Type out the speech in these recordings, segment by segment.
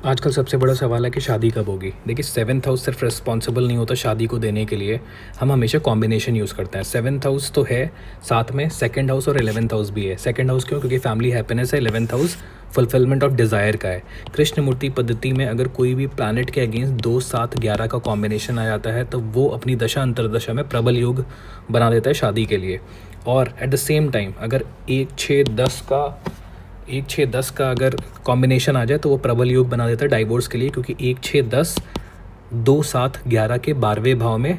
आजकल सबसे बड़ा सवाल है कि शादी कब होगी। देखिए, सेवन्थ हाउस सिर्फ रिस्पॉन्सिबल नहीं होता शादी को देने के लिए। हम हमेशा कॉम्बिनेशन यूज़ करते हैं। सेवन्थ हाउस तो है, साथ में सेकंड हाउस और 11th हाउस भी है। सेकंड हाउस क्यों? क्योंकि फैमिली हैप्पीनेस है। 11th house fulfilment of desire का है। कृष्णमूर्ति पद्धति में अगर कोई भी प्लैनेट के अगेंस्ट 2, 7, 11 का कॉम्बिनेशन आ जाता है तो वो अपनी दशा अंतरदशा में प्रबल योग बना देता है शादी के लिए। और एट द सेम टाइम अगर 1, 6, 10 का अगर कॉम्बिनेशन आ जाए तो वो प्रबल योग बना देता है डाइवोर्स के लिए, क्योंकि 1, 6, 10 2, 7, 11 के 12वें भाव में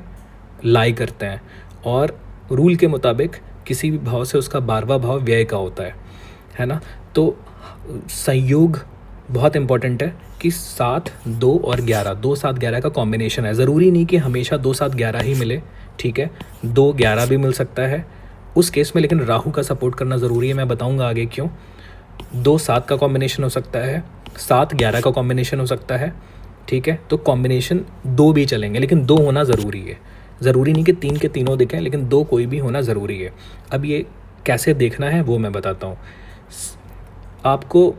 लाई करते हैं। और रूल के मुताबिक किसी भी भाव से उसका 12वां भाव व्यय का होता है ना। तो संयोग बहुत इंपॉर्टेंट है कि 7, 2 और 11, 2, 7, 11 का कॉम्बिनेशन है। ज़रूरी नहीं कि हमेशा 2, 7, 11 ही मिले, ठीक है, 2, 11 भी मिल सकता है उस केस में, लेकिन राहु का सपोर्ट करना ज़रूरी है। मैं बताऊंगा आगे क्यों। 2, 7 का कॉम्बिनेशन हो सकता है, 7, 11 का कॉम्बिनेशन हो सकता है, ठीक है। तो कॉम्बिनेशन 2 भी चलेंगे, लेकिन 2 होना ज़रूरी है। ज़रूरी नहीं कि 3 के तीनों दिखें, लेकिन 2 कोई भी होना ज़रूरी है। अब ये कैसे देखना है वो मैं बताता हूँ। आपको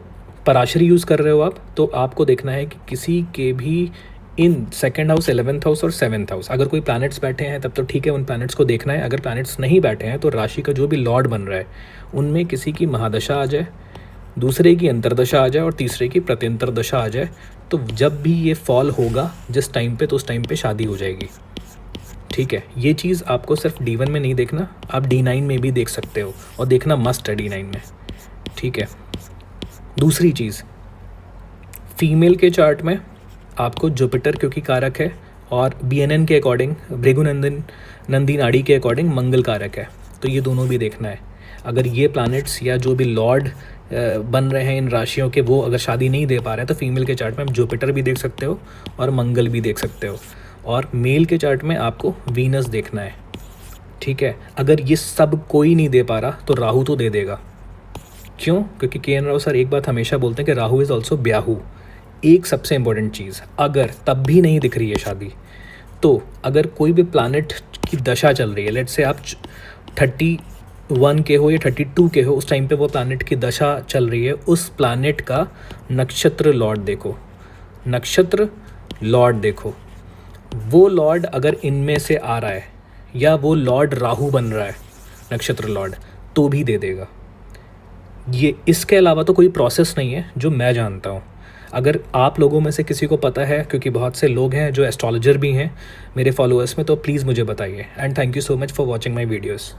पराशरी यूज़ कर रहे हो आप, तो आपको देखना है कि किसी के भी in second house, 11th house और 7th हाउस, अगर कोई प्लैनेट्स बैठे हैं तब तो ठीक है, उन प्लैनेट्स को देखना है। अगर प्लैनेट्स नहीं बैठे हैं तो राशि का जो भी लॉर्ड बन रहा है उनमें किसी की महादशा आ जाए, दूसरे की अंतरदशा आ जाए और तीसरे की प्रत्यंतर दशा आ जाए, तो जब भी ये फॉल होगा जिस टाइम पे, तो उस टाइम पे शादी हो जाएगी, ठीक है। ये चीज़ आपको सिर्फ D1 में नहीं देखना, आप D9 में भी देख सकते हो, और देखना मस्ट है D9 में, ठीक है। दूसरी चीज़, फीमेल के चार्ट में आपको जुपिटर क्योंकि कारक है, और BNN के अकॉर्डिंग, भृगुनंदन नंदी नाड़ी के अकॉर्डिंग मंगल कारक है, तो ये दोनों भी देखना है। अगर ये प्लैनेट्स या जो भी लॉर्ड बन रहे हैं इन राशियों के, वो अगर शादी नहीं दे पा रहे हैं तो फीमेल के चार्ट में आप जुपिटर भी देख सकते हो और मंगल भी देख सकते हो। और मेल के चार्ट में आपको वीनस देखना है, ठीक है। अगर ये सब कोई नहीं दे पा रहा तो राहु तो दे देगा। क्यों? क्योंकि KN राव सर एक बात हमेशा बोलते हैं कि राहु इज़ ऑल्सो ब्याहू। एक सबसे इम्पोर्टेंट चीज़, अगर तब भी नहीं दिख रही है शादी, तो अगर कोई भी प्लैनेट की दशा चल रही है, लेट्स से आप 31 के हो या 32 के हो, उस टाइम पे वो प्लैनेट की दशा चल रही है, उस प्लैनेट का नक्षत्र लॉर्ड देखो, नक्षत्र लॉर्ड देखो। वो लॉर्ड अगर इनमें से आ रहा है या वो लॉर्ड राहु बन रहा है नक्षत्र लॉर्ड, तो भी दे देगा। ये इसके अलावा तो कोई प्रोसेस नहीं है जो मैं जानता हूँ। अगर आप लोगों में से किसी को पता है, क्योंकि बहुत से लोग हैं जो एस्ट्रोलॉजर भी हैं मेरे फॉलोअर्स में, तो प्लीज़ मुझे बताइए। And thank you so much for watching my videos.